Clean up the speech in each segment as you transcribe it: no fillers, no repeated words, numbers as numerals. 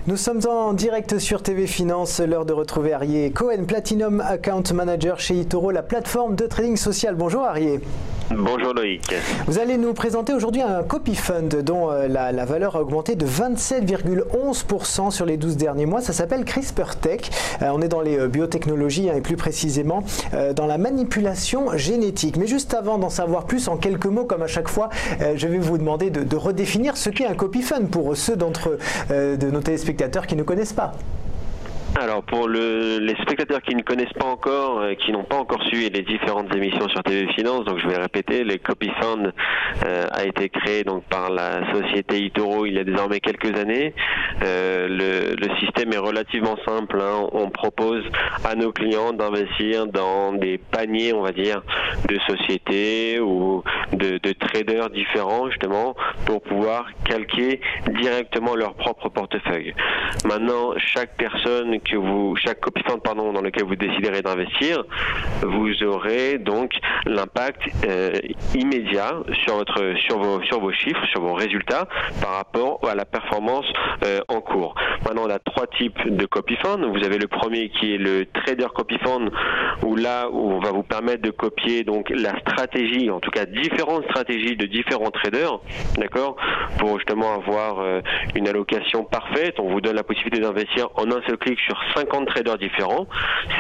Nous sommes en direct sur TV Finance, l'heure de retrouver Arié Cohen, Platinum Account Manager chez eToro, la plateforme de trading social. Bonjour Arié. Bonjour Loïc. Vous allez nous présenter aujourd'hui un copy fund dont la valeur a augmenté de 27,11% sur les 12 derniers mois. Ça s'appelle CRISPR-Tech. On est dans les biotechnologies et plus précisément dans la manipulation génétique. Mais juste avant d'en savoir plus, en quelques mots, comme à chaque fois, je vais vous demander de redéfinir ce qu'est un copy fund pour ceux d'entre de nos téléspectateurs qui ne connaissent pas. Alors pour les spectateurs qui ne connaissent pas encore, qui n'ont pas encore suivi les différentes émissions sur TV Finance, donc je vais répéter, le Copy Fund a été créé donc par la société eToro il y a désormais quelques années. Le système est relativement simple, hein. On propose à nos clients d'investir dans des paniers, on va dire, de sociétés ou de traders différents justement pour pouvoir calquer directement leur propre portefeuille. Maintenant, chaque copy fund dans lequel vous déciderez d'investir, vous aurez donc l'impact immédiat sur vos chiffres, sur vos résultats par rapport à la performance en cours. Maintenant, on a trois types de copy fund. Vous avez le premier qui est le trader copy fund, où on va vous permettre de copier donc la stratégie, en tout cas différentes stratégies de différents traders, d'accord, pour justement avoir une allocation parfaite. On vous donne la possibilité d'investir en un seul clic sur 50 traders différents.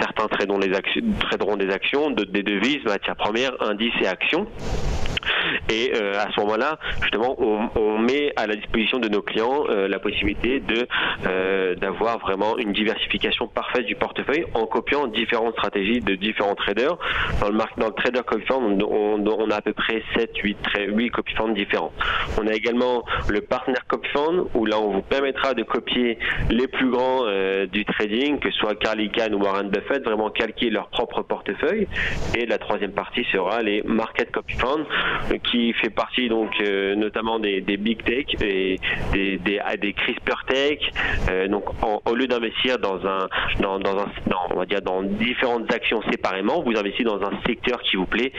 Certains traderont des actions, d'autres des devises, matières premières, indices et actions. Et à ce moment-là, justement, on met à la disposition de nos clients la possibilité d'avoir vraiment une diversification parfaite du portefeuille en copiant différentes stratégies de différents traders. Dans le trader copy fund, on a à peu près 8 copy funds différents. On a également le partner copy fund, où là on vous permettra de copier les plus grands du trading, que ce soit Carl Icahn ou Warren Buffett, vraiment calquer leur propre portefeuille. Et la troisième partie sera les market copy funds, qui fait partie donc notamment des big tech et des CRISPR-Tech. Donc au lieu d'investir on va dire dans différentes actions séparément, vous investissez dans un secteur qui vous plaît.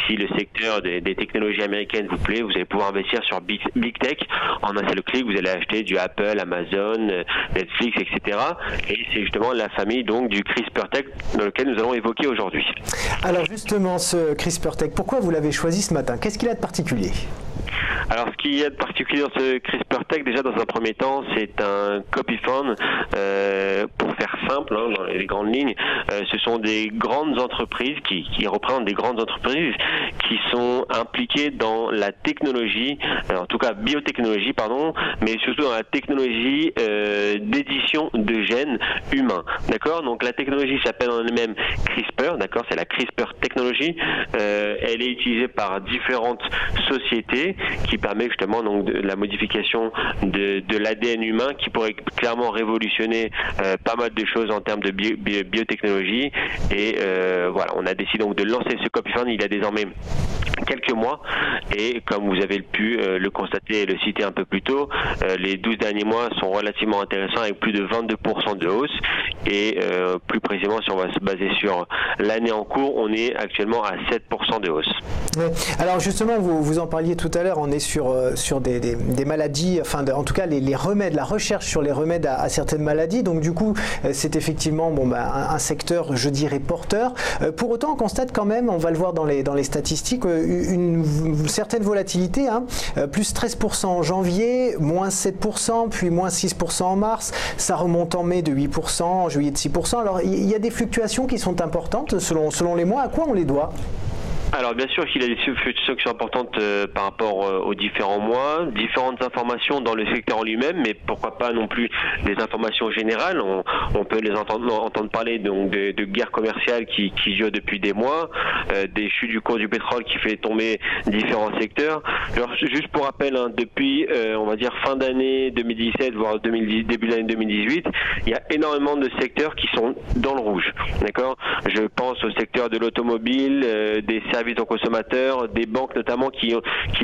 Si le secteur des technologies américaines vous plaît, vous allez pouvoir investir sur big tech. En un seul clic, vous allez acheter du Apple, Amazon, Netflix, etc. Et c'est justement la famille donc du CRISPR-Tech dans lequel nous allons évoquer aujourd'hui. Alors justement, ce CRISPR-Tech, pourquoi vous l'avez choisi ce matin? Qu'est-ce qu'il a de particulier? Alors, ce qu'il y a de particulier dans ce CRISPR-Tech, déjà dans un premier temps, c'est un copy fund. Pour faire simple, hein, dans les grandes lignes, ce sont des grandes entreprises qui représentent des grandes entreprises qui sont impliquées dans la technologie, en tout cas biotechnologie, pardon, mais surtout dans la technologie d'édition de gènes humains. D'accord? Donc la technologie s'appelle en elle-même CRISPR, d'accord? C'est la CRISPR technologie. Elle est utilisée par différentes sociétés qui permet justement donc de la modification de l'ADN humain, qui pourrait clairement révolutionner pas mal de choses en termes de biotechnologie. Et voilà, on a décidé donc de lancer ce copy fund il y a désormais quelques mois, et comme vous avez pu le constater et le citer un peu plus tôt, les 12 derniers mois sont relativement intéressants avec plus de 22% de hausse, et plus précisément si on va se baser sur l'année en cours, on est actuellement à 7% de hausse. Ouais. Alors justement, vous en parliez tout à l'heure, on est sur des maladies, enfin en tout cas les remèdes, la recherche sur les remèdes à certaines maladies, donc du coup c'est effectivement un secteur, je dirais, porteur. Pour autant, on constate quand même, on va le voir dans les statistiques, une certaine volatilité, hein, plus 13% en janvier, moins 7%, puis moins 6% en mars, ça remonte en mai de 8%, en juillet de 6%. Alors il y a des fluctuations qui sont importantes selon les mois. À quoi on les doit ? Alors bien sûr qu'il y a des fluctuations qui sont importantes par rapport aux différents mois, différentes informations dans le secteur en lui-même, mais pourquoi pas non plus des informations générales. On peut les entendre parler donc de guerres commerciales qui durent depuis des mois, des chutes du cours du pétrole qui fait tomber différents secteurs. Alors juste pour rappel, hein, depuis on va dire fin d'année 2017 voire début d'année 2018, il y a énormément de secteurs qui sont dans le rouge. D'accord ? Je pense au secteur de l'automobile, des services services aux consommateurs, des banques notamment qui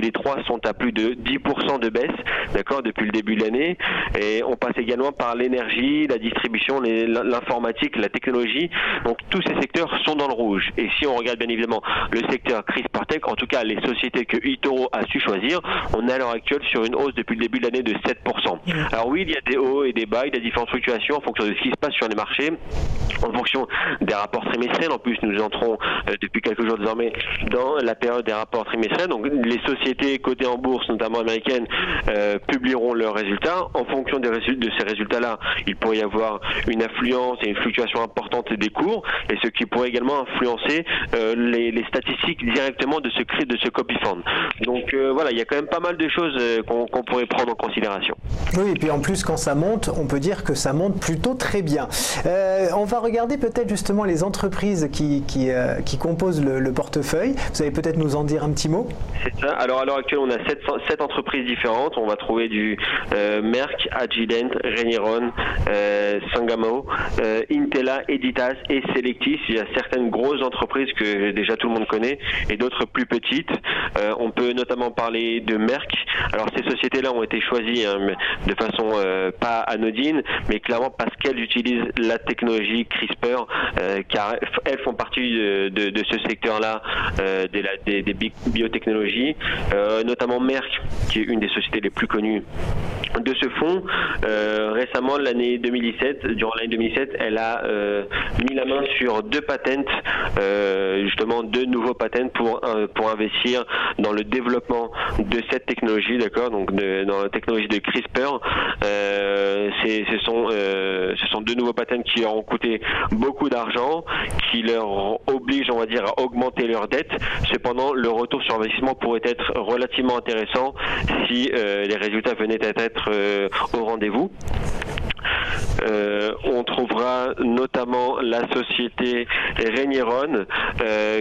les trois sont à plus de 10% de baisse, d'accord, depuis le début de l'année. Et on passe également par l'énergie, la distribution, l'informatique, la technologie. Donc tous ces secteurs sont dans le rouge. Et si on regarde bien évidemment le secteur CRISPR-Tech, en tout cas les sociétés que eToro a su choisir, on est à l'heure actuelle sur une hausse depuis le début de l'année de 7%. Alors oui, il y a des hauts et des bas, il y a différentes fluctuations en fonction de ce qui se passe sur les marchés, en fonction des rapports trimestriels. En plus, nous entrons depuis quelques jours désormais dans la période des rapports trimestriels. Donc les sociétés cotées en bourse, notamment américaines, publieront leurs résultats. En fonction de ces résultats-là, il pourrait y avoir une influence et une fluctuation importante des cours, et ce qui pourrait également influencer les statistiques directement de ce copy fund. Donc voilà, il y a quand même pas mal de choses qu'on pourrait prendre en considération. Oui, et puis en plus, quand ça monte, on peut dire que ça monte plutôt très bien. On va regarder peut-être justement les entreprises qui composent le portefeuille. Vous allez peut-être nous en dire un petit mot? C'est ça. Alors à l'heure actuelle, on a 7 entreprises différentes. On va trouver du Merck, Agilent, Renieron, Sangamo, Intela, Editas et Selectis. Il y a certaines grosses entreprises que déjà tout le monde connaît et d'autres plus petites. On peut notamment parler de Merck. Alors ces sociétés-là ont été choisies de façon pas anodine, mais clairement parce qu'elles utilisent la technologie CRISPR, car elles font partie de ce secteur-là des biotechnologies, notamment Merck, qui est une des sociétés les plus connues de ce fonds. Récemment, durant l'année 2017, elle a mis la main sur 2 patents, justement 2 nouveaux patents pour investir dans le développement de cette technologie, d'accord, donc dans la technologie de CRISPR. Ce sont 2 nouveaux patents qui leur ont coûté beaucoup d'argent, qui leur obligent, on va dire, à augmenter leur dette. Cependant, le retour sur investissement pourrait être relativement intéressant si les résultats venaient à être au rendez-vous. On trouvera notamment la société Renieron,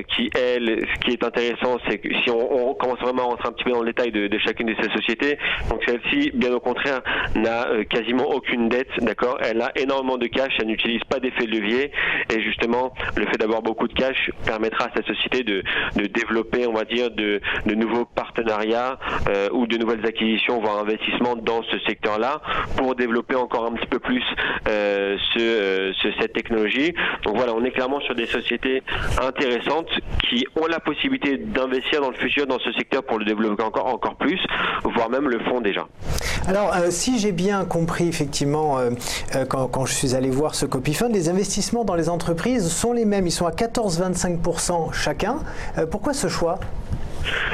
qui elle, ce qui est intéressant, c'est que si on commence vraiment à rentrer un petit peu dans le détail de chacune de ces sociétés, donc celle-ci, bien au contraire, n'a quasiment aucune dette, d'accord. Elle a énormément de cash, elle n'utilise pas d'effet de levier, et justement, le fait d'avoir beaucoup de cash permettra à cette société de développer, on va dire, de nouveaux partenariats ou de nouvelles acquisitions, voire investissements dans ce secteur-là, pour développer encore un petit peu plus cette technologie. Donc voilà, on est clairement sur des sociétés intéressantes qui ont la possibilité d'investir dans le futur dans ce secteur pour le développer encore plus, voire même le font déjà. Alors, si j'ai bien compris, effectivement, quand je suis allé voir ce copy fund, les investissements dans les entreprises sont les mêmes. Ils sont à 14,25% chacun. Pourquoi ce choix ?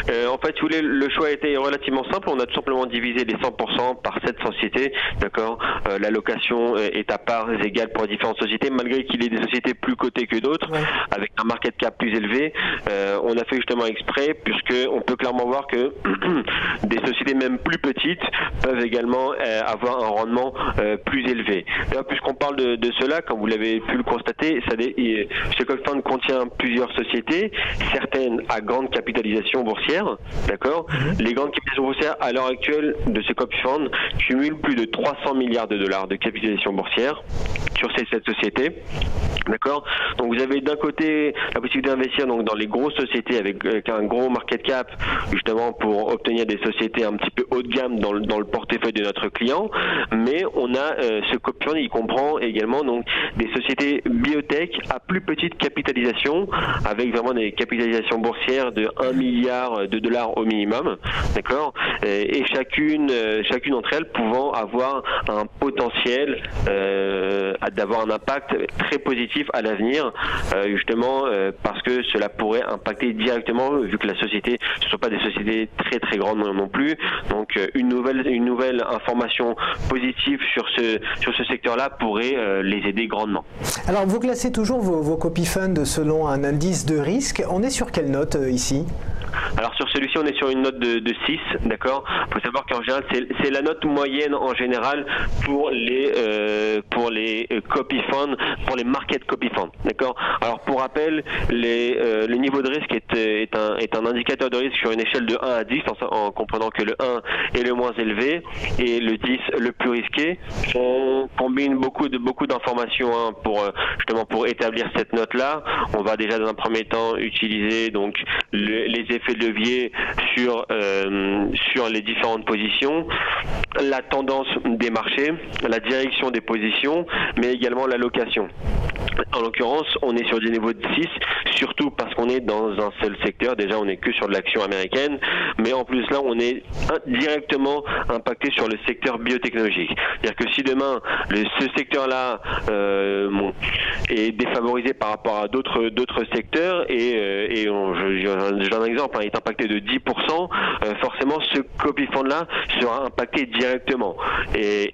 En fait, si vous voulez, le choix a été relativement simple. On a tout simplement divisé les 100% par 7 sociétés, d'accord. L'allocation est à parts égales pour les différentes sociétés, malgré qu'il y ait des sociétés plus cotées que d'autres, ouais, avec un market cap plus élevé. On a fait justement exprès, puisque on peut clairement voir que des sociétés même plus petites peuvent également avoir un rendement plus élevé. D'ailleurs, puisqu'on parle de cela, comme vous l'avez pu le constater, ce copy fund contient plusieurs sociétés, certaines à grande capitalisation boursière, d'accord. Les grandes capitalisations boursières à l'heure actuelle de ce copy fund cumulent plus de 300 milliards de dollars de capitalisation boursière sur ces 7 sociétés, d'accord. Donc vous avez d'un côté la possibilité d'investir donc dans les grosses sociétés avec un gros market cap, justement pour obtenir des sociétés un petit peu haut de gamme dans le portefeuille de notre client, mais on a ce copy fund, il comprend également donc des sociétés biotech à plus petite capitalisation, avec vraiment des capitalisations boursières de 1 milliard de dollars au minimum, d'accord, et chacune d'entre elles pouvant avoir un potentiel d'avoir un impact très positif à l'avenir, justement parce que cela pourrait impacter directement, vu que la société, ce ne sont pas des sociétés très très grandes non plus, donc une nouvelle information positive sur ce secteur-là pourrait les aider grandement. Alors vous classez toujours vos copy funds selon un indice de risque. On est sur quelle note ici ? Alors sur celui-ci, on est sur une note de 6, d'accord. Il faut savoir qu'en général, c'est la note moyenne en général pour les copy funds, pour les market copy funds, d'accord. Alors pour rappel, le niveau de risque est un indicateur de risque sur une échelle de 1 à 10, en comprenant que le 1 est le moins élevé et le 10 le plus risqué. On combine beaucoup d'informations justement pour établir cette note-là. On va déjà dans un premier temps utiliser donc les effets de levier sur les différentes positions, la tendance des marchés, la direction des positions, mais également l'allocation. En l'occurrence, on est sur des niveaux de 6, surtout parce qu'on est dans un seul secteur. Déjà, on n'est que sur de l'action américaine, mais en plus là, on est directement impacté sur le secteur biotechnologique. C'est-à-dire que si demain, ce secteur-là est défavorisé par rapport à d'autres secteurs, et j'ai un exemple, est impacté de 10%, forcément, ce copy fund-là sera impacté directement, et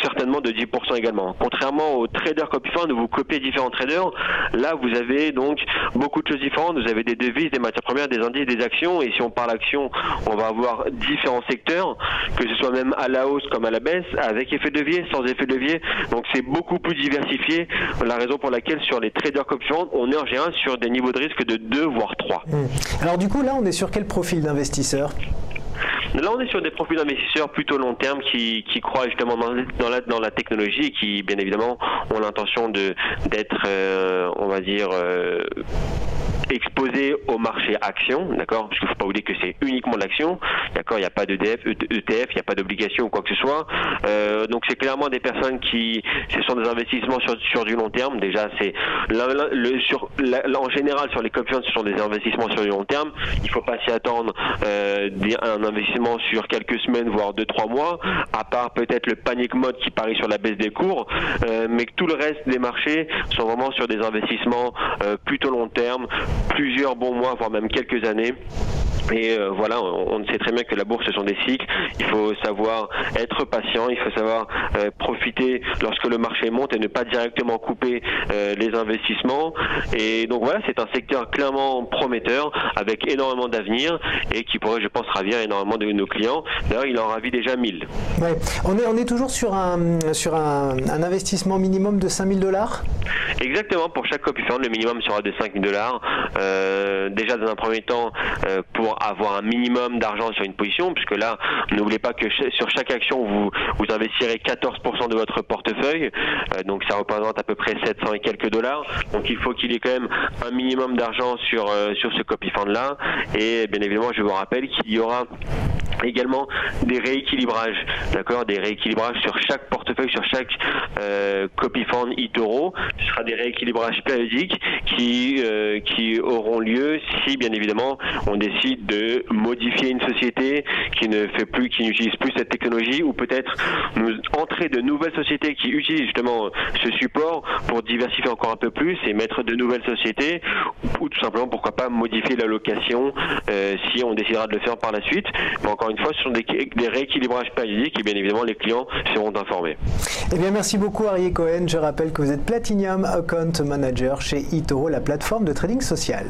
certainement de 10% également. Contrairement aux traders copy fund, où vous copiez différents traders, là vous avez donc beaucoup de choses différentes. Vous avez des devises, des matières premières, des indices, des actions, et si on parle actions, on va avoir différents secteurs, que ce soit même à la hausse comme à la baisse, avec effet de levier, sans effet de levier. Donc c'est beaucoup plus diversifié, la raison pour laquelle sur les traders copy fund, on est en général sur des niveaux de risque de 2 voire 3. Alors du coup là, on est sur quel profil d'investisseur ? Là, on est sur des profils d'investisseurs plutôt long terme qui croient justement dans la technologie et qui, bien évidemment, ont l'intention d'être, on va dire, exposé au marché action, d'accord, parce qu'il ne faut pas oublier que c'est uniquement de l'action, d'accord, il n'y a pas d'ETF, il n'y a pas d'obligation ou quoi que ce soit, donc c'est clairement des personnes ce sont des investissements sur du long terme. Déjà, c'est en général sur les copy funds, ce sont des investissements sur du long terme. Il ne faut pas s'y attendre un investissement sur quelques semaines, voire 2-3 mois, à part peut-être le panic mode qui parie sur la baisse des cours, mais que tout le reste des marchés sont vraiment sur des investissements plutôt long terme, plusieurs bons mois, voire même quelques années. Et voilà, on sait très bien que la bourse, ce sont des cycles. Il faut savoir être patient, il faut savoir profiter lorsque le marché monte et ne pas directement couper les investissements. Et donc voilà, c'est un secteur clairement prometteur, avec énormément d'avenir et qui pourrait, je pense, ravir énormément de nos clients. D'ailleurs, il en ravit déjà 1000. Ouais. On est toujours sur un investissement minimum de 5 000 $. Exactement, pour chaque copy fund, le minimum sera de 5 000 $. Déjà, dans un premier temps, pour avoir un minimum d'argent sur une position, puisque là, n'oubliez pas que sur chaque action, vous investirez 14% de votre portefeuille, donc ça représente à peu près 700 et quelques dollars. Donc il faut qu'il y ait quand même un minimum d'argent sur ce copy fund là, et bien évidemment, je vous rappelle qu'il y aura également des rééquilibrages, d'accord, des rééquilibrages sur chaque portefeuille, sur chaque copy fund eToro. Ce sera des rééquilibrages périodiques qui auront lieu si, bien évidemment, on décide de modifier une société qui n'utilise plus cette technologie, ou peut-être entrer de nouvelles sociétés qui utilisent justement ce support pour diversifier encore un peu plus et mettre de nouvelles sociétés, ou tout simplement, pourquoi pas, modifier l'allocation si on décidera de le faire par la suite. Mais encore une fois, ce sont des rééquilibrages périodiques et bien évidemment les clients seront informés. Eh bien, merci beaucoup Arié Cohen. Je rappelle que vous êtes Platinum Account Manager chez eToro, la plateforme de trading social.